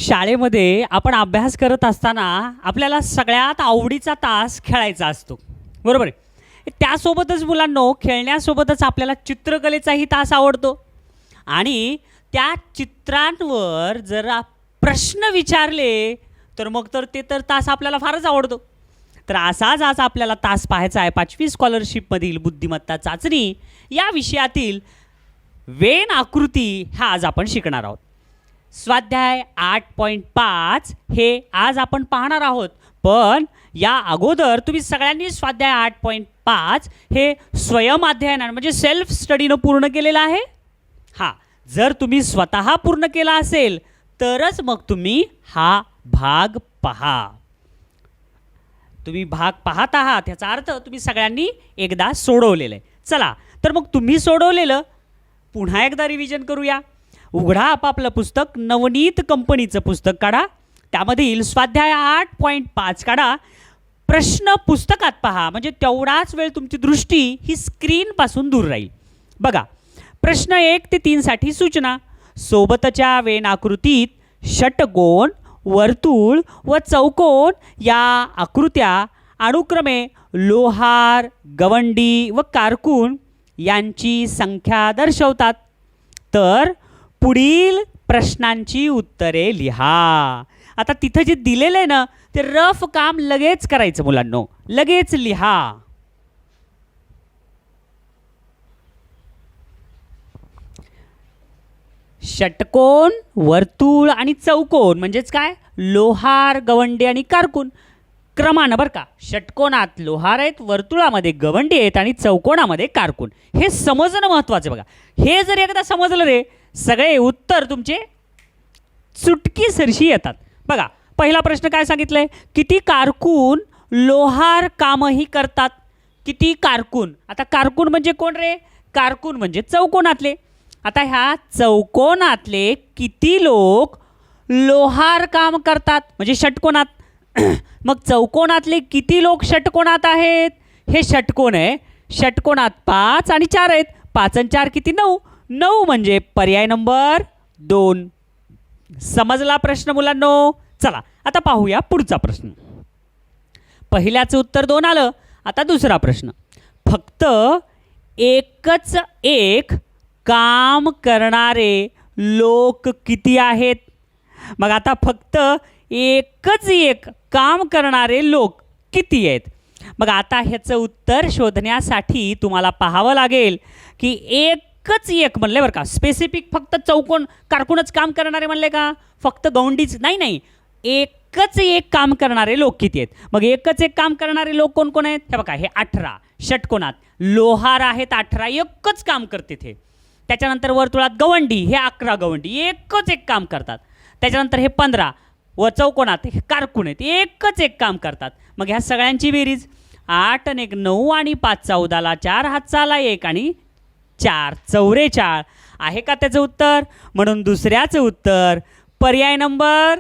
शाळेमध्ये आपण अभ्यास करत असताना आपल्याला सगळ्यात आवडीचा तास खेळायचा असतो, बरोबर आहे. त्यासोबतच मुलांनो, खेळण्यासोबतच आपल्याला चित्रकलेचाही तास आवडतो. आणि त्या चित्रांवर जर प्रश्न विचारले तर मग ते तास आपल्याला फारच आवडतो. तर असाच आज आपल्याला तास पाहायचा आहे 5वी स्कॉलरशिपमधील बुद्धिमत्ता चाचणी या विषयातील वेन आकृती हा आज आपण शिकणार आहोत. स्वाध्याय 8.5 हे आज आपण पाहणार आहोत. पण या अगोदर तुम्ही सगळ्यांनी स्वाध्याय 8.5 हे स्वयंअध्ययन म्हणजे सेल्फ स्टडीनं पूर्ण केलेलं आहे. हां, जर तुम्ही स्वतः पूर्ण केला असेल तरच मग तुम्ही हा भाग पहा. तुम्ही भाग पाहत आहात याचा अर्थ तुम्ही सगळ्यांनी एकदा सोडवलेलं आहे. चला तर मग तुम्ही सोडवलेलं पुन्हा एकदा रिव्हिजन करूया. उघडा आपापलं पुस्तक, नवनीत कंपनीचं पुस्तक काढा, त्यामधील स्वाध्याय 8.5 काढा. प्रश्न पुस्तकात पहा, म्हणजे तेवढाच वेळ तुमची दृष्टी ही स्क्रीनपासून दूर राहील. बघा, प्रश्न 1 ते 3 साठी सूचना. सोबतच्या वेन आकृतीत षटकोन, वर्तुळ व चौकोन या आकृत्या अनुक्रमे लोहार, गवंडी व कारकून यांची संख्या दर्शवतात. तर पुढील प्रश्नांची उत्तरे लिहा. आता तिथं जे दिलेलं आहे ना ते रफ काम लगेच करायचं मुलांनो, लगेच लिहा. षटकोन, वर्तुळ आणि चौकोन म्हणजेच काय? लोहार, गवंडी आणि कारकून क्रमानं बरं का. षटकोनात लोहार आहेत, वर्तुळामध्ये गवंडी आहेत आणि चौकोनामध्ये कारकून. हे समजणं महत्त्वाचं. बघा, हे जर एकदा समजलं रे, सगळे उत्तर तुमचे चुटकीसरशी येतात. बघा, पहिला प्रश्न काय सांगितलंय? किती कारकून लोहार कामही करतात? किती कारकून? आता कारकून म्हणजे कोण रे? कारकून म्हणजे चौकोनातले. आता ह्या चौकोनातले किती लोक लोहार काम करतात म्हणजे षटकोनात. मग चौकोनातले किती लोक षटकोनात आहेत? हे षटकोन आहे. षटकोनात 5 आणि 4 आहेत. 5 आणि 4 किती? 9. 9 म्हणजे पर्याय नंबर 2. समजला प्रश्न मुलांनो? चला आता पाहूया पुढचा प्रश्न. पहिल्याचं उत्तर 2 आलं. आता दुसरा प्रश्न. फक्त एकच एक काम करणारे लोक किती आहेत? मग आता फक्त एकच एक काम करणारे लोक किती आहेत? मग आता ह्याचं उत्तर शोधण्यासाठी तुम्हाला पाहावं लागेल की एकच एक म्हणले बरं का, स्पेसिफिक फक्त चौकोन कारकूनच काम करणारे म्हणले का? फक्त गवंडीच नाही, एकच एक काम करणारे लोक किती आहेत? मग एकच एक काम करणारे लोक कोण कोण आहेत? हे बघा, हे 18 षटकोनात लोहार आहेत, 18 एकच काम करते ते. त्याच्यानंतर वर्तुळात गवंडी, हे 11 गवंडी एकच एक काम करतात. त्याच्यानंतर हे 15 व चौकोनात हे कारकून आहेत, एकच एक काम करतात. मग ह्या सगळ्यांची बेरीज 8 आणि 1 9 आणि 5 14ला 4 हातचाला 1 आणि 4 44 आहे का त्याचं उत्तर? म्हणून दुसऱ्याचं उत्तर पर्याय नंबर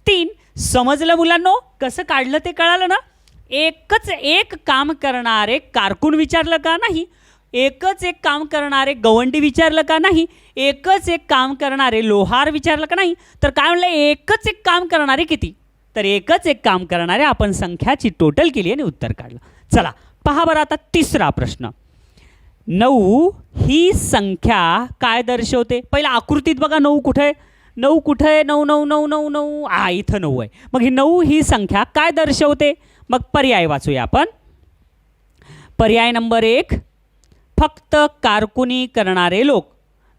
3. समजलं मुलांनो? कसं काढलं ते कळालं ना? एकच एक काम करणारे कारकून विचारलं का? नाही. एकच एक काम करणारे गवंडी विचारलं का? नाही. एकच एक काम करणारे लोहार विचारलं का? नाही. तर काय म्हणलं? एकच एक काम करणारे किती? तर एकच एक काम करणारे आपण संख्याची टोटल केली आणि उत्तर काढलं. चला पहा बरं आता तिसरा प्रश्न. 9 ही संख्या काय दर्शवते? पहिला आकृतीत बघा 9 कुठे आहे? 9 कुठे आहे? 9 9 9 9 9 इथं 9 आहे. मग ही 9 ही संख्या काय दर्शवते? मग पर्याय वाचूया आपण. पर्याय नंबर 1 फक्त कारकुनी करणारे लोक.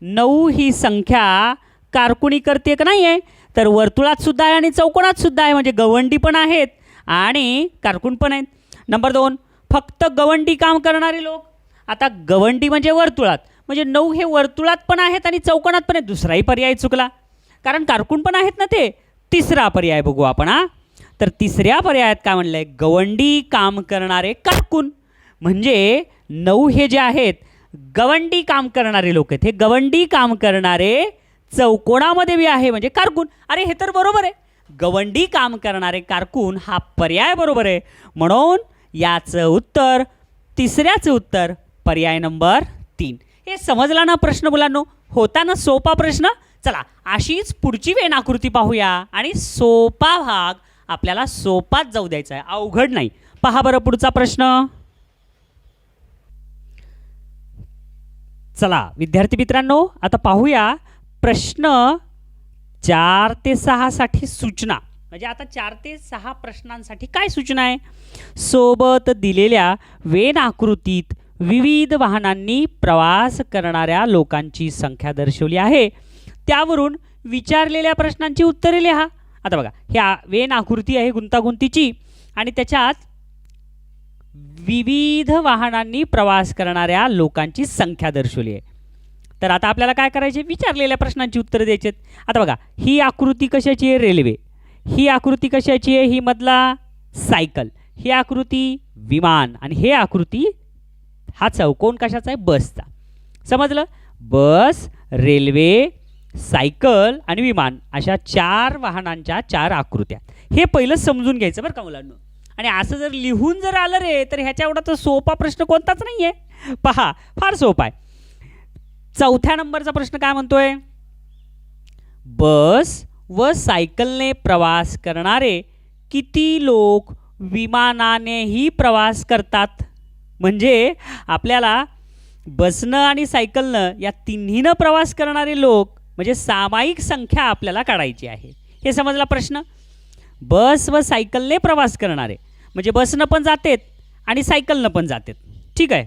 9 ही संख्या कारकुनी करते का? नाही आहे. तर वर्तुळात सुद्धा आहे आणि चौकोनात सुद्धा आहे, म्हणजे गवंडी पण आहेत आणि कारकून पण आहेत. नंबर 2 फक्त गवंडी काम करणारे लोक. आता गवंडी म्हणजे वर्तुळात, म्हणजे 9 हे वर्तुळात पण आहेत आणि चौकोनात पण आहेत. दुसराही पर्याय चुकला, कारण कारकून पण आहेत ना ते. तिसरा पर्याय बघू आपण. तर तिसऱ्या पर्यायात काय म्हणलं आहे? गवंडी काम करणारे कारकून. म्हणजे 9 हे जे आहेत गवंडी काम करणारे लोक आहेत. हे गवंडी काम करणारे चौकोनामध्ये बी आहे म्हणजे कारकून. अरे हे तर बरोबर आहे. गवंडी काम करणारे कारकून हा पर्याय बरोबर आहे. म्हणून याचं उत्तर, तिसऱ्याचं उत्तर पर्याय नंबर 3. हे समजला ना प्रश्न मुलांनो? होता ना सोपा प्रश्न? चला अशीच पुढची वेन आकृती पाहूया आणि सोपा भाग आपल्याला सोपाच जाऊ द्यायचा आहे, अवघड नाही. पहा बरं पुढचा प्रश्न. चला विद्यार्थी मित्रांनो, आता पाहूया प्रश्न 4 ते 6 साठी सूचना. म्हणजे आता 4 ते 6 प्रश्नांसाठी काय सूचना आहे. सोबत दिलेल्या वेन आकृतीत विविध वाहनांनी प्रवास करणाऱ्या लोकांची संख्या दर्शवली आहे. त्यावरून विचारलेल्या प्रश्नांची उत्तरे लिहा. आता बघा, ह्या वेन आकृती आहे गुंतागुंतीची आणि त्याच्यात विविध वाहनांनी प्रवास करणाऱ्या लोकांची संख्या दर्शवली आहे. तर आता आपल्याला काय करायचे, विचारलेल्या प्रश्नांची उत्तरे द्यायची आहेत. आता बघा, ही आकृती कशाची आहे, रेल्वे. ही आकृती कशाची आहे, ही मधला सायकल. ही आकृती विमान आणि हे आकृती हा चौकोन कशाचा आहे, बसचा. समजलं. बस, रेल्वे, सायकल आणि विमान अशा 4 वाहनांच्या 4 आकृत्या. हे पहिलं समजून घ्यायचं बरं का मुलांनो. आणि असं जर लिहून जर आलं रे तर ह्याच्या एवढा तर सोपा प्रश्न कोणताच नाही आहे. पहा, फार सोपा आहे. 4थ्या नंबरचा प्रश्न काय म्हणतोय, बस व सायकलने प्रवास करणारे किती लोक विमानानेही प्रवास करतात. म्हणजे आपल्याला बसनं आणि सायकलनं या तिन्हीनं प्रवास करणारे लोक म्हणजे सामायिक संख्या आपल्याला काढायची आहे. हे समजला प्रश्न. बस व सायकलने प्रवास करणारे म्हणजे बसनं पण जातेत आणि सायकलनं पण जातेत. ठीक आहे.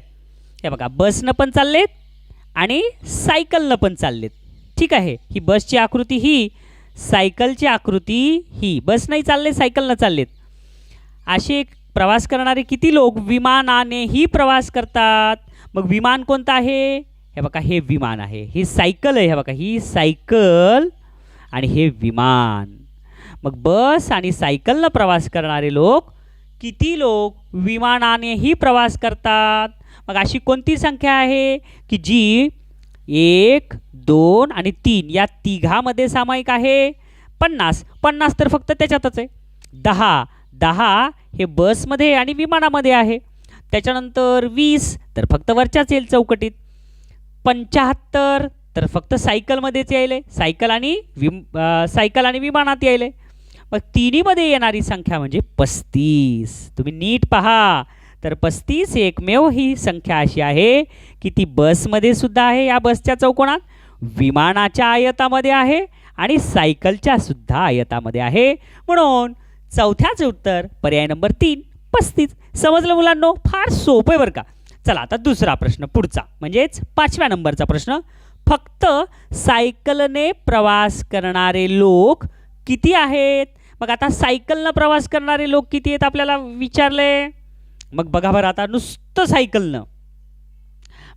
हे बघा, बसनं पण चाललेत आणि सायकलनं पण चाललेत. ठीक आहे. ही बसची आकृती, ही सायकलची आकृती, ही बसनंही चालले सायकलनं चाललेत. असे प्रवास करणारे किती लोक विमानानेही प्रवास करतात. मग विमान कोणतं आहे, हे बघा, हे विमान आहे. ही सायकल आहे, हे बघा, ही सायकल आणि हे विमान. मग बस आणि सायकलनं प्रवास करणारे लोक किती लोक विमानानेही प्रवास करतात. मग अशी कोणती संख्या आहे की जी 1, 2 आणि 3 या तिघामध्ये सामायिक आहे. 50. 50 तर फक्त त्याच्यातच आहे. 10 हे बसमध्ये आणि विमानामध्ये आहे. त्याच्यानंतर 20 तर फक्त वरच्याच येईल चौकटीत. 75 तर फक्त सायकलमध्येच यायले, सायकल आणि विमानात यायले. मग तिन्हीमध्ये येणारी संख्या म्हणजे 35. तुम्ही नीट पहा तर 35 एकमेव ही संख्या अशी आहे की ती बसमध्ये सुद्धा आहे, या बसच्या चौकोनात, विमानाच्या आयतामध्ये आहे आणि सायकलच्या सुद्धा आयतामध्ये आहे. म्हणून 4थ्याचे उत्तर पर्याय नंबर 3, 35. समजलं मुलांनो. फार सोपं आहे बरं का. चला आता दुसरा प्रश्न पुढचा, म्हणजेच 5व्या नंबरचा प्रश्न. फक्त सायकलने प्रवास करणारे लोक किती आहेत. मग आता सायकलनं प्रवास करणारे लोक किती आहेत आपल्याला विचारले. मग बघा बरं, आता नुसतं सायकलनं,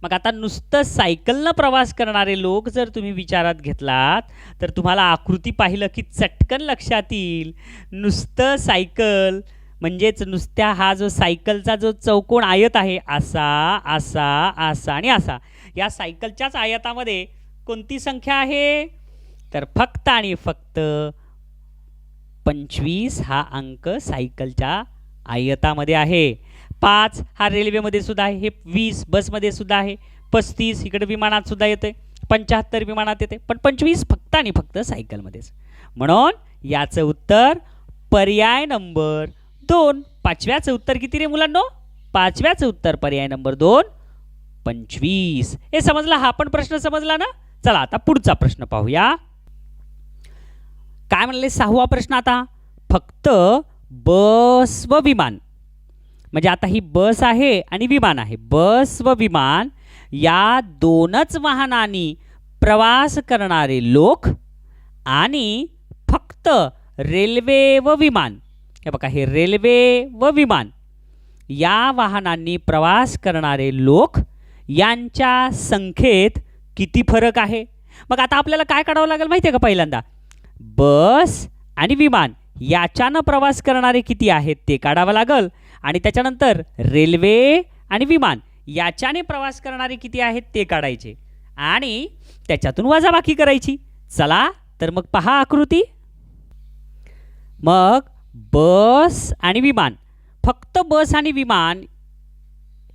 मग आता नुसतं सायकलनं प्रवास करणारे लोक जर तुम्ही विचारात घेतलात तर तुम्हाला आकृती पाहिलं की चटकन लक्षात येईल. नुसतं सायकल म्हणजेच नुसत्या हा जो सायकलचा जो चौकोन आयत आहे, असा असा असा आणि असा, या सायकलच्याच आयतामध्ये कोणती संख्या आहे तर फक्त आणि फक्त 25 हा अंक सायकलच्या आयतामध्ये आहे. 5 हा रेल्वेमध्ये सुद्धा आहे, हे 20 बसमध्ये सुद्धा आहे, 35 इकडे विमानात सुद्धा येते, 75 विमानात येते, पण 25 फक्त आणि फक्त सायकलमध्येच. म्हणून याचं उत्तर पर्याय नंबर 2. 5व्याचं उत्तर किती रे मुलांनो. 5व्याचं उत्तर पर्याय नंबर 2, 25. हे समजला, हा पण प्रश्न समजला ना. चला आता पुढचा प्रश्न पाहूया. काय म्हणले 6वा प्रश्न. आता फक्त बस व विमान, म्हणजे आता ही बस आहे आणि विमान आहे. बस व विमान या दोनच वाहनांनी प्रवास करणारे लोक आणि फक्त रेल्वे व विमान, हे बघा, हे रेल्वे व विमान या वाहनांनी प्रवास करणारे लोक यांच्या संख्येत किती फरक आहे. मग आता आपल्याला काय काढावं लागेल माहिती आहे का. पहिल्यांदा बस आणि विमान याच्यानं प्रवास करणारे किती आहेत ते काढावं लागेल आणि त्याच्यानंतर रेल्वे आणि विमान याच्याने प्रवास करणारे किती आहेत ते काढायचे आणि त्याच्यातून वजाबाकी करायची. चला तर मग पहा आकृती. मग बस आणि विमान, फक्त बस आणि विमान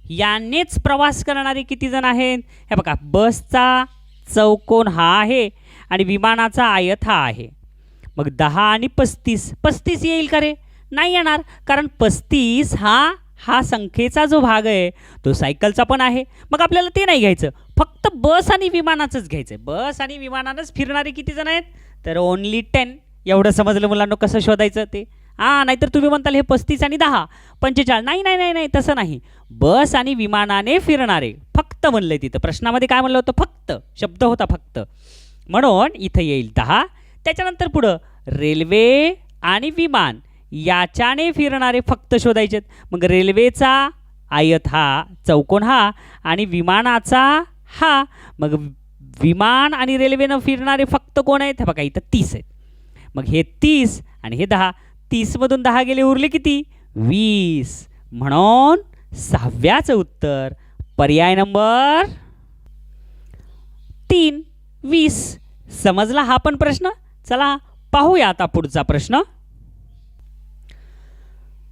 यानेच प्रवास करणारे किती जण आहेत. हे बघा, बसचा चौकोन हा आहे आणि विमानाचा आयत हा आहे. मग 10 आणि 35, 35 येईल का रे? नाही येणार, कारण 35 हा संख्येचा जो भाग आहे तो सायकलचा पण आहे. मग आपल्याला ते नाही घ्यायचं, फक्त बस आणि विमानाचंच घ्यायचं आहे. बस आणि विमानानंच फिरणारे किती जण आहेत? तर ओनली 10. एवढं समजलं मुलांना कसं शोधायचं ते? नाहीतर तुम्ही म्हणताल हे 35 आणि 10 45. नाही नाही नाही नाही, तसं नाही. बस आणि विमानाने फिरणारे फक्त म्हणलंय तिथं. प्रश्नामध्ये काय म्हणलं होतं? फक्त शब्द होता फक्त, म्हणून इथं येईल 10. त्याच्यानंतर पुढं रेल्वे आणि विमान याच्याने फिरणारे फक्त शोधायचे. मग रेल्वेचा आयत हा, चौकोन हा, आणि विमानाचा हा. मग विमान आणि रेल्वेनं फिरणारे फक्त कोण आहेत? बघा इथं 30 आहेत. मग हे 30 आणि हे 10, 30 मधून 10 गेले, उरले किती? 20. म्हणून 6व्याचं उत्तर पर्याय नंबर 3, 20. समजला हा पण प्रश्न? चला पाहूया आता पुढचा प्रश्न.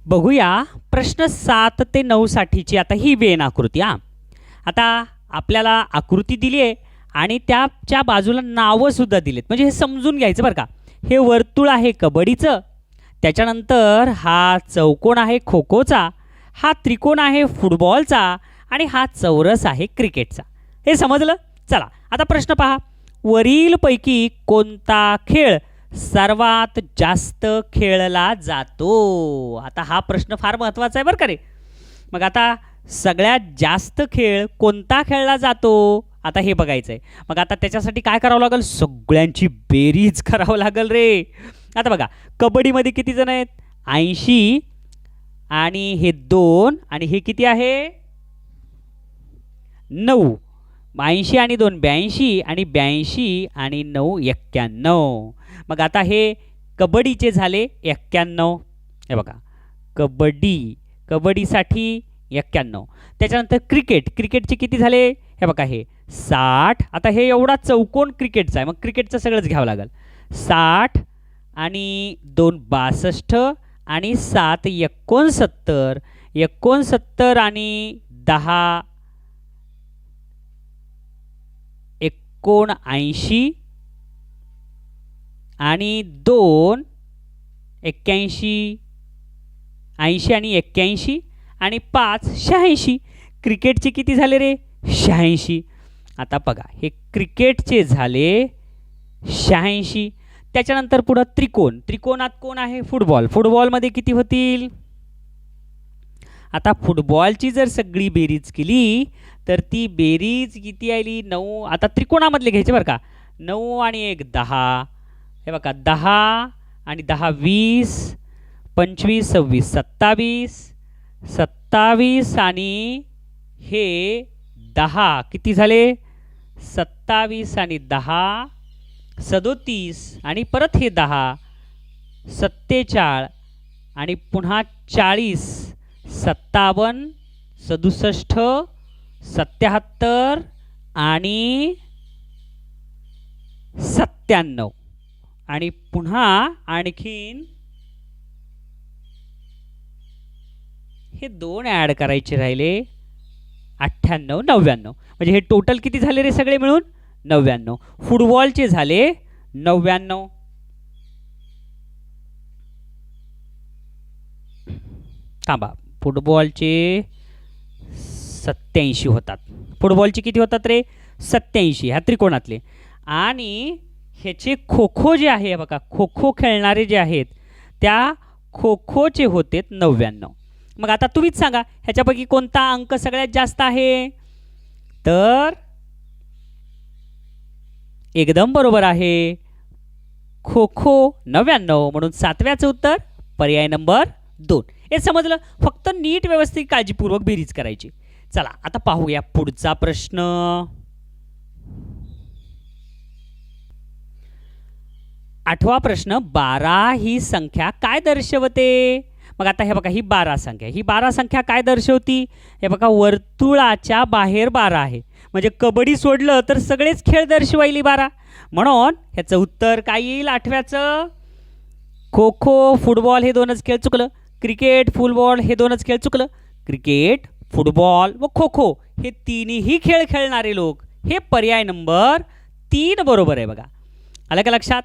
बघूया प्रश्न 7 ते 9 साठीची आता ही वेन आकृती. आता आपल्याला आकृती दिली आहे आणि त्याच्या बाजूला नावं सुद्धा दिलेत, म्हणजे हे समजून घ्यायचं बरं का. हे वर्तुळ आहे कबड्डीचं, त्याच्यानंतर हा चौकोन आहे खो खोचा, हा त्रिकोण आहे फुटबॉलचा, आणि हा चौरस आहे क्रिकेटचा. हे समजलं? चला आता प्रश्न पहा. वरीलपैकी कोणता खेळ सर्वात जास्त खेळला जातो? आता हा प्रश्न फार महत्त्वाचा आहे बरं का रे. मग आता सगळ्यात जास्त खेळ कोणता खेळला जातो आता हे बघायचं आहे. मग आता त्याच्यासाठी काय करावं लागेल? सगळ्यांची बेरीज करावं लागेल रे. आता बघा कबड्डीमध्ये किती जण आहेत? 80, आणि हे 2, आणि हे किती आहे? 9. 80 आणि 2 82, आणि 82 आणि 9 91. मग आता हे कबड्डीचे झाले 91. हे बघा कबड्डीसाठी 91. त्याच्यानंतर क्रिकेटचे किती झाले? हे बघा हे 60. आता हे एवढा चौकोन क्रिकेटचा आहे, मग क्रिकेटचं सगळंच घ्यावं लागेल. 60 आणि 2 62, आणि 7 69. 69 आणि 10 79, आणि 2 81, 80 आणि 81, आणि 5 86. क्रिकेटचे किती झाले रे? 86. आता बघा हे क्रिकेटचे झाले 86. त्याच्यानंतर पुढं त्रिकोणात कोण आहे? फुटबॉलमध्ये किती होतील? आता फुटबॉलची जर सगळी बेरीज केली तर ती बेरीज किती आली? 9. आता त्रिकोणामधले घ्यायचे बरं का. 9 आणि 1 10. हे बघा 10 आणि 10 20, 25 26 27, 27 आणि हे 10 किती झाले? 27 आणि 10 37, आणि परत हे 10 47, आणि पुन्हा 40 57 67 77 आणि 97, आणि पुन्हा आणखीन हे 2 ॲड करायचे राहिले 98 99. म्हणजे हे टोटल किती झाले रे सगळे मिळून? 99. फुटबॉलचे झाले 99. थांबा, फुटबॉलचे 87 होतात. फुटबॉलचे किती होतात रे? 87 ह्या त्रिकोणातले. आणि ह्याचे खो खो जे आहे बघा, खो खो खेळणारे जे आहेत त्या खो खोचे होते 99. मग आता तुम्हीच सांगा ह्याच्यापैकी कोणता अंक सगळ्यात जास्त आहे? तर एकदम बरोबर आहे, खो खो 99. म्हणून 7व्याचं उत्तर पर्याय नंबर 2. हे समजलं? फक्त नीट व्यवस्थित काळजीपूर्वक बेरीज करायची. चला आता पाहूया पुढचा प्रश्न. 8वा प्रश्न. 12 ही संख्या काय दर्शवते? मग आता हे बघा ही 12 संख्या, ही 12 संख्या काय दर्शवती? हे बघा वर्तुळाच्या बाहेर 12 आहे, म्हणजे कबड्डी सोडलं तर सगळेच खेळ दर्शवायली 12. म्हणून ह्याचं उत्तर काय येईल 8व्याचं? खो खो फुटबॉल हे 2च खेळ चुकलं. क्रिकेट फुटबॉल हे 2च खेळ चुकलं. क्रिकेट फुटबॉल व खो खो हे 3ही खेळ खेळणारे लोक, हे पर्याय नंबर 3 बरोबर आहे बघा. आलं का लक्षात?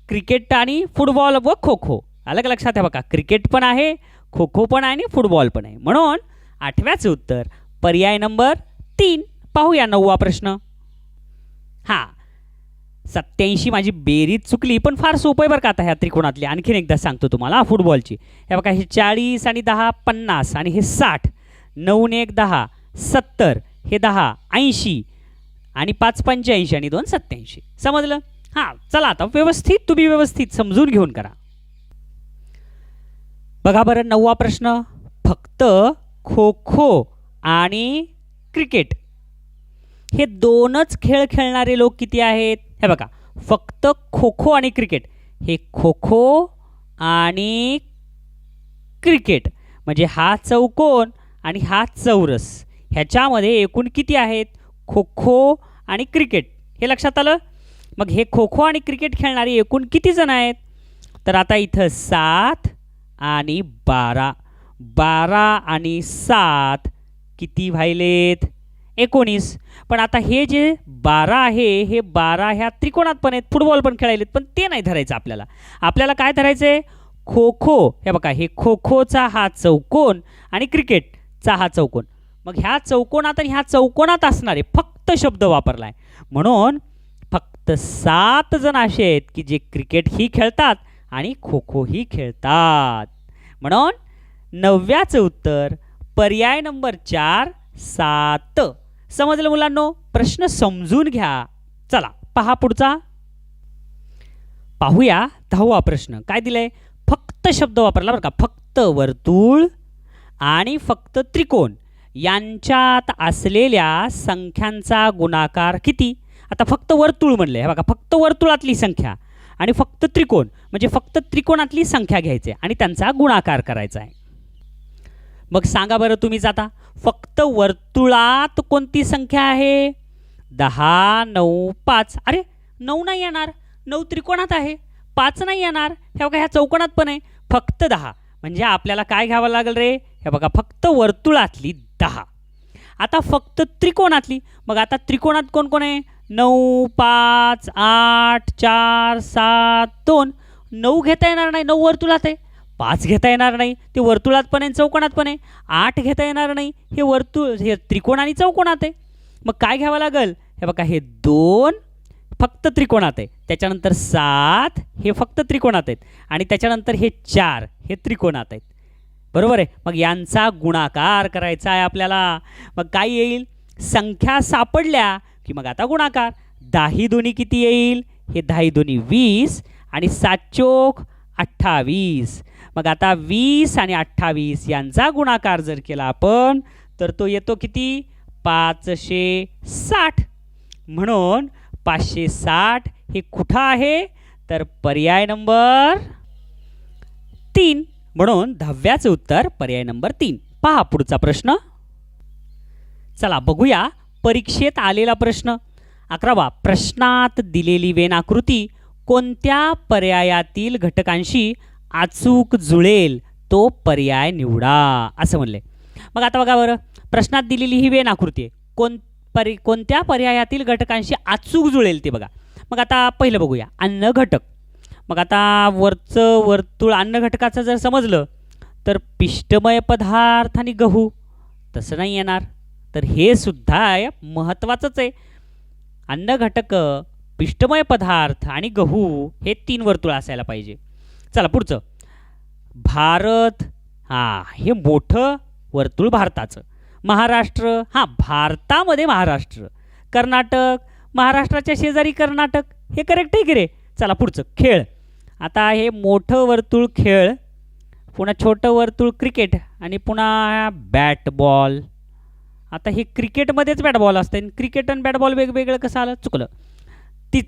क्रिकेट आणि फुटबॉल व खो खो आलं का लक्षात? आहे बघा, क्रिकेट पण आहे, खो खो पण आहे आणि फुटबॉल पण आहे. म्हणून 8व्याचे उत्तर पर्याय नंबर 3. पाहूया 9वा प्रश्न. हां, 87 माझी बेरीज चुकली, पण फार सोपं आहे बरं का. आता ह्या त्रिकोणातली आणखीन एकदा सांगतो तुम्हाला फुटबॉलची. हे बघा, हे 40 आणि 10 50 आणि हे 60, 9 ने 1 10, 70, हे 10 80 आणि 5 85 आणि 2 87. समजलं? हां, चला आता व्यवस्थित तुम्ही व्यवस्थित समजून घेऊन करा. बघा बरं 9वा प्रश्न. फक्त खो खो आणि क्रिकेट हे दोनच खेळ खेळणारे लोक किती आहेत? हे बघा, फक्त खो खो आणि क्रिकेट, हे खो खो आणि क्रिकेट म्हणजे हा चौकोन आणि हा चौरस, ह्याच्यामध्ये एकूण किती आहेत? खो खो आणि क्रिकेट. हे लक्षात आलं? मग हे खो खो आणि क्रिकेट खेळणारे एकूण किती जण आहेत? तर आता इथं 7 आणि 12, 12 आणि 7 किती व्हायलेत? 19. पण आता हे जे 12 आहे, हे 12 ह्या त्रिकोणात पण आहेत, फुटबॉल पण खेळायलेत, पण ते नाही धरायचं आपल्याला. आपल्याला काय धरायचं आहे? खो खो. हे बघा, हे खो खोचा हा चौकोन आणि क्रिकेटचा हा चौकोन. मग ह्या चौकोनात आणि ह्या चौकोनात असणारे फक्त शब्द वापरलाय, म्हणून फक्त 7 जण असे आहेत की जे क्रिकेट ही खेळतात आणि खो खो ही खेळतात. म्हणून 9व्याचं उत्तर पर्याय नंबर 4 7. समजलं मुलांनो? प्रश्न समजून घ्या. चला पहा पुढचा. पाहूया 10वा प्रश्न. काय दिलंय? फक्त शब्द वापरला बरं का. फक्त वर्तुळ आणि फक्त त्रिकोण यांच्यात असलेल्या संख्यांचा गुणाकार किती? आता फक्त वर्तुळ म्हणले, हे बघा, फक्त वर्तुळातली संख्या आणि फक्त त्रिकोण म्हणजे फक्त त्रिकोणातली संख्या घ्यायची आणि त्यांचा गुणाकार करायचा आहे. मग सांगा बरं तुम्हीच आता, फक्त वर्तुळात कोणती संख्या आहे? 10 9 5. अरे 9 नाही येणार, 9 त्रिकोणात आहे, 5 नाही येणार. हे बघा, ह्या चौकोनात पण आहे, फक्त 10. म्हणजे आपल्याला काय घ्यावं लागेल रे? हे बघा, फक्त वर्तुळातली 10. आता फक्त त्रिकोणातली, मग आता त्रिकोणात कोण कोण आहे? 9 5 8 4 7 2. 9 घेता येणार नाही, 9 वर्तुळात आहे. 5 घेता येणार नाही, ते वर्तुळात पण आहे चौकोनात पण आहे. 8 घेता येणार नाही, हे वर्तुळ हे त्रिकोण आणि चौकोनात आहे. मग काय घ्यावं लागेल? हे बघा, हे 2 फक्त त्रिकोणात आहे, त्याच्यानंतर 7 हे फक्त त्रिकोणात आहेत आणि त्याच्यानंतर हे 4 हे त्रिकोणात आहेत. बरोबर आहे? मग यांचा गुणाकार करायचा आहे आपल्याला. मग काय येईल? संख्या सापडल्या की मग आता गुणाकार. 10 दोन्ही किती येईल? हे 10 दोन्ही 20 आणि 7 चोक 28. मग आता 20 आणि 28 यांचा गुणाकार जर केला आपण तर तो येतो किती? 560. म्हणून 560 हे कुठं आहे? तर पर्याय नंबर 3. म्हणून 10व्याचं उत्तर पर्याय नंबर 3. पहा पुढचा प्रश्न. चला बघूया परीक्षेत आलेला प्रश्न. 11वा. प्रश्नात दिलेली वेनाकृती कोणत्या पर्यायातील घटकांशी अचूक जुळेल तो पर्याय निवडा असं म्हणले. मग आता बघा बरं, प्रश्नात दिलेली ही वेनाकृती आहे, कोणत्या पर्यायातील घटकांशी अचूक जुळेल ते बघा. मग आता पहिलं बघूया अन्न घटक. मग आता वरचं वर्तुळ अन्न घटकाचं जर समजलं तर पिष्टमय पदार्थ आणि गहू तसं नाही येणार, तर हे सुद्धा महत्त्वाचंच आहे. अन्न घटक, पिष्टमय पदार्थ आणि गहू हे 3 वर्तुळ असायला पाहिजे. चला पुढचं. भारत, हां हे मोठं वर्तुळ भारताचं. महाराष्ट्र, हां भारतामध्ये महाराष्ट्र. कर्नाटक, महाराष्ट्राच्या शेजारी कर्नाटक. हे करेक्ट आहे की रे? चला पुढचं. खेळ. आता हे मोठं वर्तुळ खेळ, पुन्हा छोटं वर्तुळ क्रिकेट आणि पुन्हा बॅट बॉल. आता हे क्रिकेटमध्येच बॅट बॉल असतं, क्रिकेट आणि बॅट बॉल वेगवेगळं कसं आलं? चुकलं.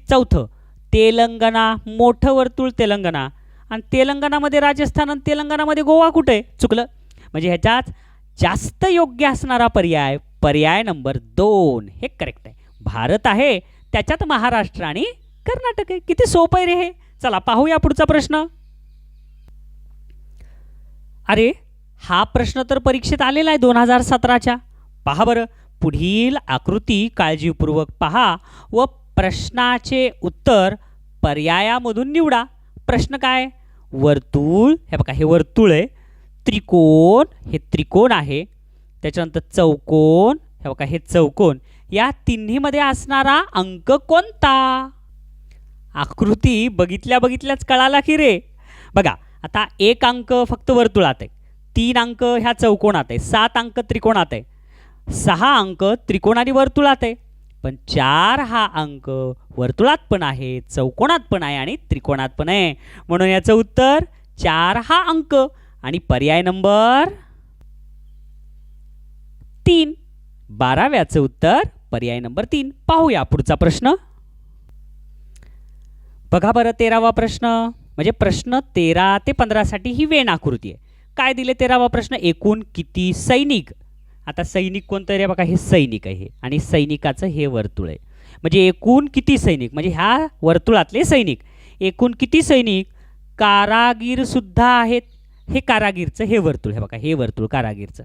चौथं तेलंगणा, मोठं वर्तुळ तेलंगणा आणि तेलंगणामध्ये राजस्थान आणि तेलंगणामध्ये गोवा कुठे आहे? चुकलं. म्हणजे ह्याच्यात जास्त योग्य असणारा पर्याय पर्याय नंबर 2 हे करेक्ट आहे. भारत आहे, त्याच्यात महाराष्ट्र आणि कर्नाटक आहे. किती सोपं आहे रे हे. चला पाहूया पुढचा प्रश्न. अरे हा प्रश्न तर परीक्षेत आलेला आहे 2017च्या. पहा बरं, पुढील आकृती काळजीपूर्वक पहा व प्रश्नाचे उत्तर पर्यायामधून निवडा. प्रश्न काय? वर्तुळ, हे बघा हे वर्तुळ आहे. त्रिकोण, हे त्रिकोण आहे. त्याच्यानंतर चौकोन, हे बघा हे चौकोन. या तिन्हीमध्ये असणारा अंक कोणता? आकृती बघितल्या बघितल्याच कळाला की रे. बघा आता 1 अंक फक्त वर्तुळात आहे, 3 अंक ह्या चौकोनात आहे, 7 अंक त्रिकोणात आहे, 6 अंक त्रिकोण आणि वर्तुळात आहे. पण 4 हा अंक वर्तुळात पण आहे, चौकोनात पण आहे आणि त्रिकोणात पण आहे. म्हणून याचं उत्तर 4 हा अंक. आणि पर्याय नंबर 3. 12व्याचं उत्तर पर्याय नंबर 3. पाहूया पुढचा प्रश्न. बघा बरं 13वा प्रश्न. म्हणजे प्रश्न 13 ते 15 साठी ही वेण आकृती आहे. काय दिले 13वा प्रश्न? एकूण किती सैनिक. आता सैनिक कोणतं रे? बघा हे सैनिक आहे आणि सैनिकाचं हे वर्तुळ आहे. म्हणजे एकूण किती सैनिक, म्हणजे ह्या वर्तुळातले सैनिक. एकूण किती सैनिक? कारागीर सुद्धा आहेत. हे कारागीरचं हे वर्तुळ, हे बघा हे वर्तुळ कारागीरचं.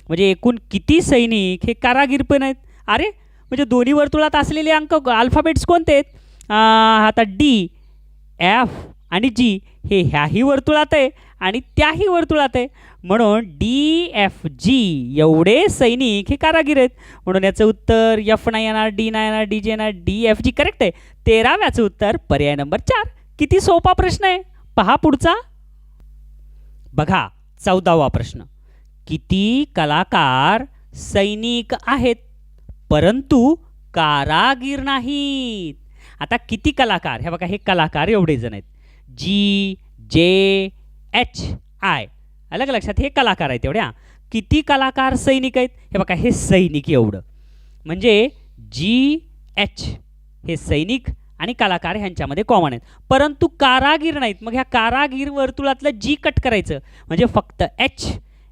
म्हणजे एकूण किती सैनिक, हे कारागीर पण आहेत. अरे म्हणजे दोन्ही वर्तुळात असलेले अंक अल्फाबेट्स कोणते आहेत? आता डी, एफ आणि जी हे ह्याही वर्तुळात आहे आणि त्याही वर्तुळात आहे. म्हणून डी एफ जी एवढे सैनिक हे कारागीर आहेत. म्हणून याचं उत्तर एफ नाही येणार, डी नाही येणार, डी जे येणार, डी एफ जी करेक्ट आहे. 13व्याचं उत्तर पर्याय नंबर 4. किती सोपा प्रश्न आहे. पहा पुढचा. बघा 14वा प्रश्न. किती कलाकार सैनिक आहेत परंतु कारागीर नाहीत. आता किती कलाकार, हे बघा हे कलाकार एवढे जण आहेत. जी, जे, एच, आय, अलग लक्षात, हे कलाकार आहेत एवढ्या. किती कलाकार सैनिक आहेत? हे बघा हे सैनिक एवढं. म्हणजे जी, एच हे सैनिक आणि कलाकार ह्यांच्यामध्ये कॉमन आहेत, परंतु कारागीर नाहीत. मग ह्या कारागीर वर्तुळातलं जी कट करायचं, म्हणजे फक्त एच.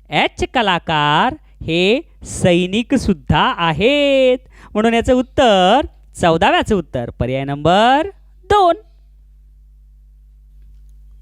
एच कलाकार हे सैनिक सुद्धा आहेत. म्हणून याचं उत्तर 14व्याचं उत्तर पर्याय नंबर 2.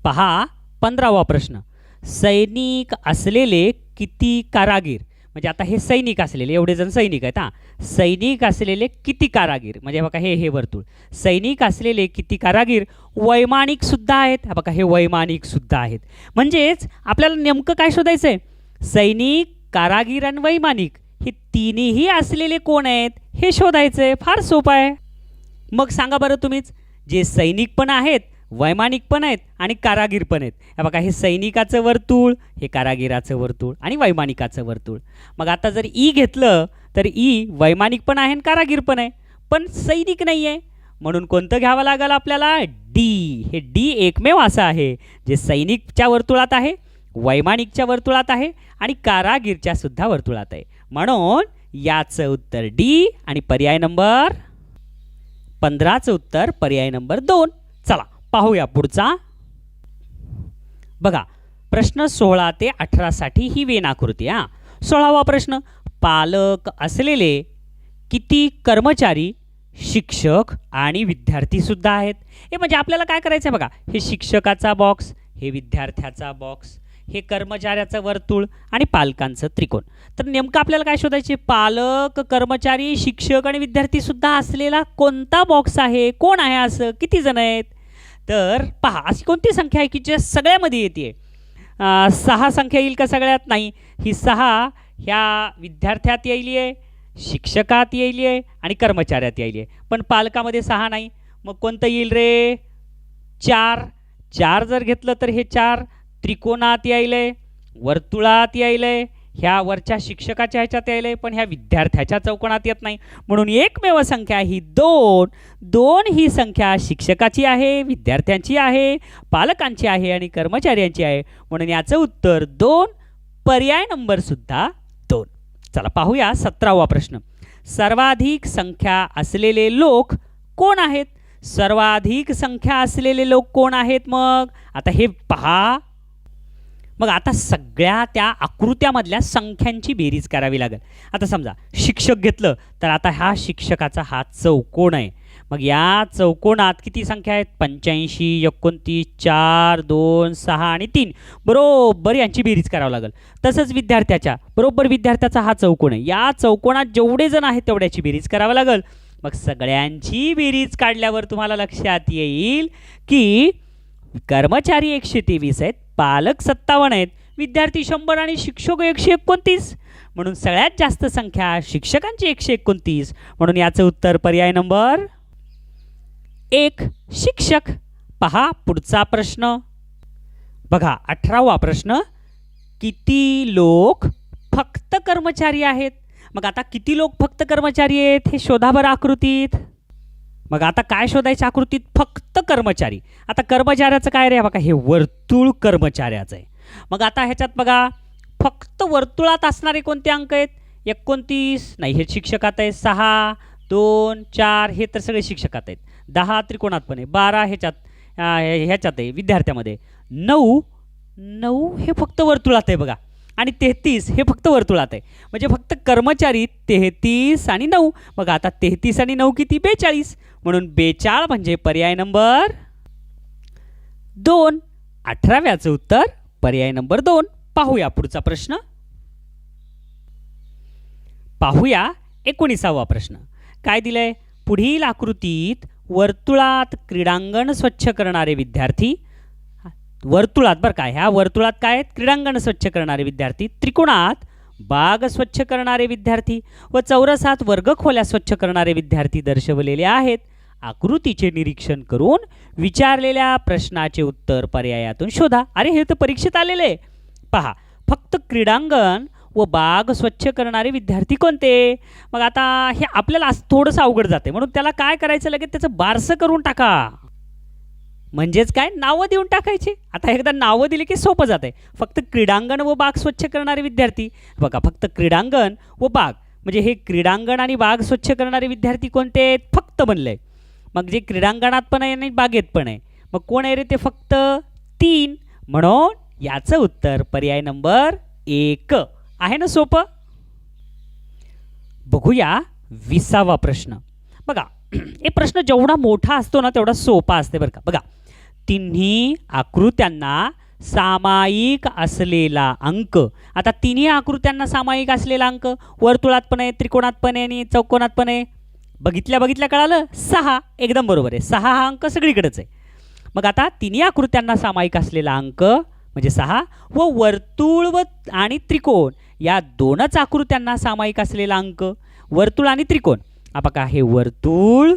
पहा 15वा प्रश्न. सैनिक असलेले किती कारागीर. म्हणजे आता हे सैनिक असलेले एवढे जण सैनिक आहेत. सैनिक असलेले किती कारागीर, म्हणजे बघा हे वर्तुळ. सैनिक असलेले किती कारागीर वैमानिक सुद्धा आहेत. बघा हे वैमानिक सुद्धा आहेत. म्हणजेच आपल्याला नेमकं काय शोधायचं आहे? सैनिक, कारागीर आणि वैमानिक हे तिन्ही असलेले कोण आहेत हे शोधायचं आहे. फार सोपं आहे. मग सांगा बरं तुम्हीच, जे सैनिक पण आहेत, वैमानिक पण आहेत आणि कारागीर पण आहेत. हे बघा हे सैनिकाचं वर्तुळ, हे कारागिराचं वर्तुळ आणि वैमानिकाचं वर्तुळ. मग आता जर ई घेतलं तर ई वैमानिक पण आहे आणि कारागीर पण आहे, पण सैनिक नाही आहे. म्हणून कोणतं घ्यावं लागेल आपल्याला? डी. हे डी एकमेव असं आहे जे सैनिकच्या वर्तुळात आहे, वैमानिकच्या वर्तुळात आहे आणि कारागीरच्या सुद्धा वर्तुळात आहे. म्हणून याचं उत्तर डी आणि पर्याय नंबर 15चं उत्तर पर्याय नंबर 2. चला पाहूया पुढचा. बघा प्रश्न 16 ते 18 साठी ही वेण आकृती. 16वा प्रश्न. पालक असलेले किती कर्मचारी शिक्षक आणि विद्यार्थी सुद्धा आहेत. हे म्हणजे आपल्याला काय करायचं आहे? बघा हे शिक्षकाचा बॉक्स, हे विद्यार्थ्याचा बॉक्स, हे कर्मचाऱ्याचं वर्तुळ आणि पालकांचं त्रिकोण. तर नेमकं आपल्याला काय शोधायचे? पालक, कर्मचारी, शिक्षक आणि विद्यार्थी सुद्धा असलेला कोणता बॉक्स आहे? कोण आहे असं? किती जण आहेत? तर पहा अशी कोणती संख्या आहे की जे सगळ्यामध्ये येते? 6 संख्या येईल का सगळ्यात? नाही. ही 6 ह्या विद्यार्थ्यात येईल आहे, शिक्षकात येईल आहे आणि कर्मचाऱ्यात येईल आहे. पण पालकामध्ये 6 नाही. मग कोणतं येईल रे? 4. 4 जर घेतलं तर हे 4 त्रिकोणात यायले, वर्तुळात यायले, ह्या वरच्या शिक्षकाच्या ह्याच्यात यायले, पण ह्या विद्यार्थ्याच्या चौकोनात येत नाही. म्हणून एकमेव संख्या ही 2. 2 ही संख्या शिक्षकाची आहे, विद्यार्थ्यांची आहे, पालकांची आहे आणि कर्मचाऱ्यांची आहे. म्हणून याचं उत्तर 2. पर्याय नंबर सुद्धा 2. चला पाहूया 17वा प्रश्न. सर्वाधिक संख्या असलेले लोक कोण आहेत? सर्वाधिक संख्या असलेले लोक कोण आहेत? मग आता हे पहा. मग आता सगळ्या त्या आकृत्यामधल्या संख्यांची बेरीज करावी लागेल. आता समजा शिक्षक घेतलं तर आता ह्या शिक्षकाचा हा चौकोन आहे. मग या चौकोनात किती संख्या आहेत? 85, 29, 4, 2, 6 आणि 3 बरोबर यांची बेरीज करावी लागेल. तसंच विद्यार्थ्याच्या बरोबर विद्यार्थ्याचा हा चौकोन आहे. या चौकोनात जेवढे जण आहेत तेवढ्याची बेरीज करावी लागेल. मग सगळ्यांची बेरीज काढल्यावर तुम्हाला लक्षात येईल की कर्मचारी 123 आहेत, पालक 57 आहेत, विद्यार्थी 100 आणि शिक्षक 129. म्हणून सगळ्यात जास्त संख्या शिक्षकांची 129. म्हणून याचं उत्तर पर्याय नंबर 1 शिक्षक. पहा पुढचा प्रश्न बघा, 18वा प्रश्न. किती लोक फक्त कर्मचारी आहेत? मग आता किती लोक फक्त कर्मचारी आहेत हे शोधा बरं आकृतीत. मग आता काय शोधायचं आकृतीत? फक्त कर्मचारी. आता कर्मचाऱ्याचं काय रे? बघा हे वर्तुळ कर्मचाऱ्याचं आहे. मग आता ह्याच्यात बघा फक्त वर्तुळात असणारे कोणते अंक आहेत? 29 नाही, हे शिक्षकात आहे. 6 2 4 हे तर सगळे शिक्षकात आहेत. 10 त्रिकोणात पण आहे. 12 ह्याच्यात आहे विद्यार्थ्यामध्ये. 9 हे फक्त वर्तुळात आहे बघा. आणि 33 हे फक्त वर्तुळात आहे. म्हणजे फक्त कर्मचारी 33 आणि 9. मग आता 33 आणि 9 किती? 42. म्हणून 42 म्हणजे पर्याय नंबर 2. 18व्याचं उत्तर पर्याय नंबर 2. पाहूया पुढचा प्रश्न. पाहूया 19वा प्रश्न. काय दिलंय? पुढील आकृतीत वर्तुळात क्रीडांगण स्वच्छ करणारे विद्यार्थी, वर्तुळात बरं काय, ह्या वर्तुळात काय आहेत? क्रीडांगण स्वच्छ करणारे विद्यार्थी, त्रिकोणात बाग स्वच्छ करणारे विद्यार्थी व चौरसात वर्गखोल्या स्वच्छ करणारे विद्यार्थी दर्शवलेले आहेत. आकृतीचे निरीक्षण करून विचारलेल्या प्रश्नाचे उत्तर पर्यायातून शोधा. अरे हे तर परीक्षेत आलेले. पहा फक्त क्रीडांगण व बाग स्वच्छ करणारे विद्यार्थी कोणते? मग आता हे आपल्याला थोडंसं अवघड जाते, म्हणून त्याला काय करायचं? लगेच त्याचं बारसं करून टाका. म्हणजेच काय? नावं देऊन टाकायची. आता एकदा नावं दिली की सोपं जाते. फक्त क्रीडांगण व बाग स्वच्छ करणारे विद्यार्थी. बघा फक्त क्रीडांगण व बाग म्हणजे हे क्रीडांगण आणि बाग स्वच्छ करणारे विद्यार्थी कोणते आहेत? फक्त बनले. मग जे क्रीडांगणात पण आहे आणि बागेत पण आहे, मग कोण आहे रे ते? फक्त 3. म्हणून याचं उत्तर पर्याय नंबर 1 आहे ना. सोपं. बघूया 20वा प्रश्न. बघा हे प्रश्न जेवढा मोठा असतो ना तेवढा सोपा असते बरं का. बघा तिन्ही आकृत्यांना सामायिक असलेला अंक. आता तिन्ही आकृत्यांना सामायिक असलेला अंक वर्तुळात पण आहे, त्रिकोणात पण आहे आणि चौकोनात पण आहे. बघितल्या कळालं? 6. एकदम बरोबर आहे. 6 हा अंक सगळीकडेच आहे. मग आता तिन्ही आकृत्यांना सामायिक असलेला अंक म्हणजे 6 व वर्तुळ व आणि त्रिकोण या दोनच आकृत्यांना सामायिक असलेला अंक वर्तुळ आणि त्रिकोण. बघा हे वर्तुळ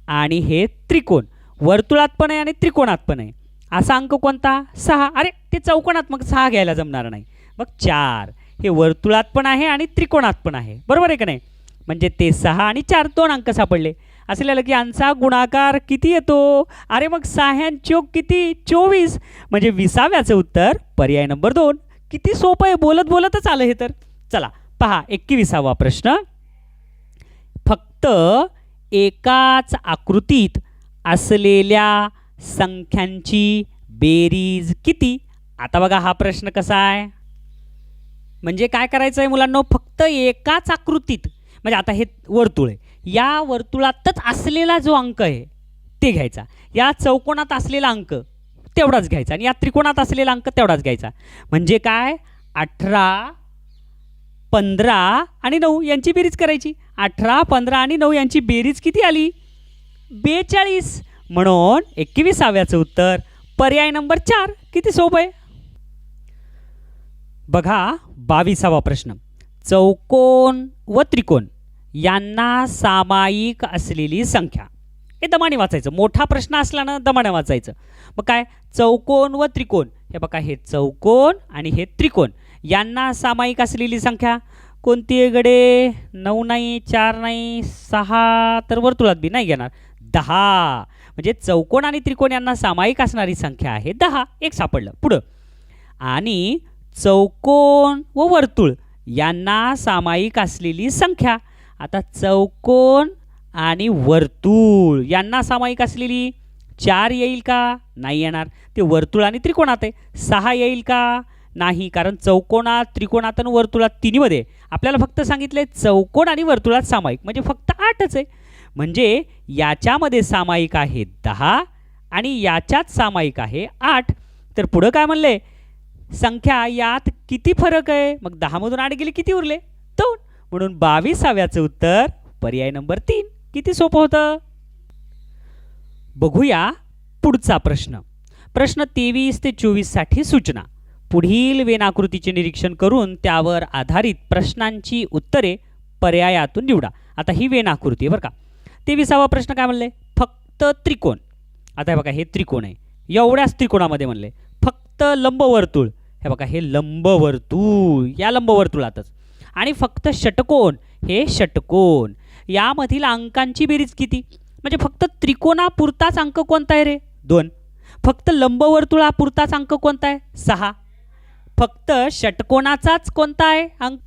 आणि हे त्रिकोण, वर्तुळात पण आहे आणि त्रिकोणात पण आहे. असा अंक कोणता? 6. अरे ते चौकोनात, मग 6 घ्यायला जमणार नाही. मग 4 हे वर्तुळात पण आहे आणि त्रिकोणात पण आहे. बरोबर आहे का नाही? म्हणजे ते 6 आणि 4 2 अंक सापडले. असं लिहिलं की यांचा गुणाकार किती येतो? अरे मग 6 चौक किती? 24. म्हणजे 20व्याचं उत्तर पर्याय नंबर 2. किती सोपं आहे, बोलत बोलतच आलं हे तर. चला पहा 21वा प्रश्न. फक्त एकाच आकृतीत असलेल्या संख्यांची बेरीज किती? आता बघा हा प्रश्न कसा आहे, म्हणजे काय करायचं आहे मुलांनो? फक्त एकाच आकृतीत, म्हणजे आता हे वर्तुळ आहे, या वर्तुळातच असलेला जो अंक आहे ते घ्यायचा, या चौकोनात असलेला अंक तेवढाच घ्यायचा आणि या त्रिकोणात असलेला अंक तेवढाच घ्यायचा. म्हणजे काय? 18 15 आणि 9 यांची बेरीज करायची. 18 15 आणि 9 यांची बेरीज किती आली? 42. म्हणून 21व्याचं उत्तर पर्याय नंबर 4. किती सोपं आहे. बघा 22वा प्रश्न. चौकोन व त्रिकोण यांना सामायिक असलेली संख्या. हे दमाने वाचायचं, मोठा प्रश्न असला ना दमाने वाचायचं. मग काय? चौकोन व त्रिकोण, हे बघा हे चौकोन आणि हे त्रिकोण यांना सामायिक असलेली संख्या कोणती आहे गडे? 9 नाही, 4 नाही, 6 तर वर्तुळात बी नाही घेणार. 10 म्हणजे चौकोन आणि त्रिकोण यांना सामायिक असणारी संख्या आहे 10. एक सापडलं. पुढं आणि चौकोन व वर्तुळ यांना सामायिक असलेली संख्या. आता चौकोन आणि वर्तुळ यांना सामायिक असलेली 4 येईल का? नाही येणार. ते वर्तुळ आणि त्रिकोणात आहे. 6 येईल का? नाही, कारण चौकोनात त्रिकोणात आणि वर्तुळात तिन्हीमध्ये आपल्याला फक्त सांगितले चौकोन आणि वर्तुळात सामायिक, म्हणजे फक्त 8च आहे. म्हणजे याच्यामध्ये सामायिक आहे 10 आणि याच्यात सामायिक आहे 8. तर पुढं काय म्हणले? संख्या यात किती फरक आहे? मग 10 मधून 8 गेले किती उरले? 2. म्हणून 22व्याचं उत्तर पर्याय नंबर 3. किती सोपं होतं. बघूया पुढचा प्रश्न. प्रश्न 23 ते 24 साठी सूचना. पुढील वेन आकृतीचे निरीक्षण करून त्यावर आधारित प्रश्नांची उत्तरे पर्यायातून निवडा. आता ही वेन आकृती आहे बरं का. 23वा प्रश्न काय म्हणले, फक्त त्रिकोण. आता हे बघा, हे त्रिकोण आहे, एवढ्याच त्रिकोणामध्ये म्हणले फक्त लंबवर्तुळ. हे बघा, हे लंबवर्तुळ, या लंबवर्तुळातच. आणि फक्त षटकोन, हे षटकोन. यामधील अंकांची बेरीज किती. म्हणजे फक्त त्रिकोणापुरताच अंक कोणता आहे रे, 2. फक्त लंबवर्तुळापुरताच अंक कोणता आहे, 6. फक्त षटकोनाचाच कोणता आहे अंक,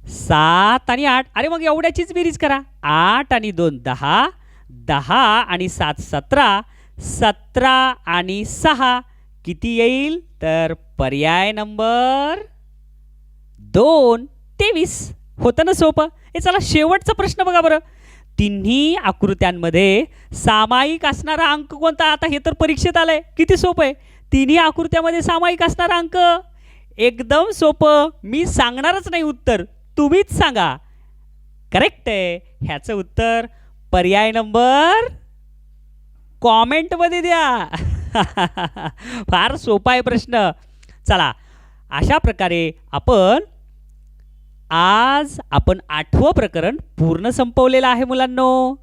7 आणि 8. अरे मग एवढ्याचीच बेरीज करा. 8 आणि 2 10, 10 आणि 7 17, 17 आणि 6 किती येईल, तर पर्याय नंबर 2 23. होतं ना सोपं. हे चला शेवटचा प्रश्न बघा बरं. तिन्ही आकृत्यांमध्ये सामायिक असणारा अंक कोणता. आता हे तर परीक्षेत आलंय, किती सोपं आहे. तिन्ही आकृत्यामध्ये सामायिक असणारा अंक एकदम सोपं. मी सांगणारच नाही उत्तर, तुम्हीच सांगा. करेक्ट आहे. ह्याचं उत्तर पर्याय नंबर कॉमेंटमध्ये द्या. फार सोपा आहे प्रश्न. चला, अशा प्रकारे आज आपण 8वं प्रकरण पूर्ण संपवलेलं आहे मुलांनो.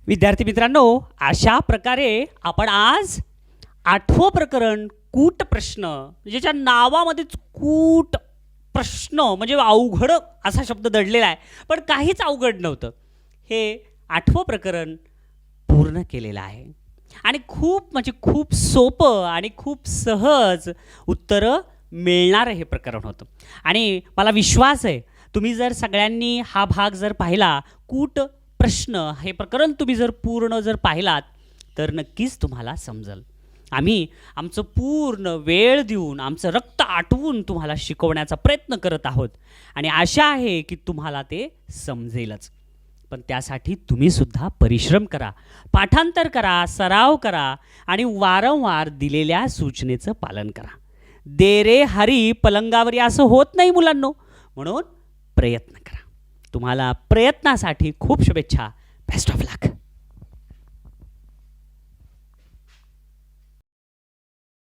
विद्यार्थी मित्रांनो, अशा प्रकारे आपण आज 8वं प्रकरण कूट प्रश्न, ज्याच्या नावामध्येच कूट प्रश्न म्हणजे अवघड असा शब्द दडलेला आहे, पण काहीच अवघड नव्हतं, हे 8वं प्रकरण पूर्ण केलेलं आहे. आणि खूप म्हणजे खूप सोपं आणि खूप सहज उत्तरं मिळणारं हे प्रकरण होतं. आणि मला विश्वास आहे, तुम्ही जर सगळ्यांनी हा भाग जर पाहिला, कूट प्रश्न हे प्रकरण तुम्ही जर पूर्ण जर पाहिलात, तर नक्कीच तुम्हाला समजेल. आम्ही आमचं पूर्ण वेळ देऊन, आमचं रक्त आटवून तुम्हाला शिकवण्याचा प्रयत्न करत आहोत. आणि आशा आहे की तुम्हाला ते समजेलच. पण त्यासाठी तुम्ही सुद्धा परिश्रम करा, पाठांतर करा, सराव करा आणि वारंवार दिलेल्या सूचनेचं पालन करा. दे रे हरी पलंगावरी असं होत नाही मुलांनो. म्हणून प्रयत्न करा. तुम्हाला प्रयत्नासाठी खूप शुभेच्छा. Best of luck.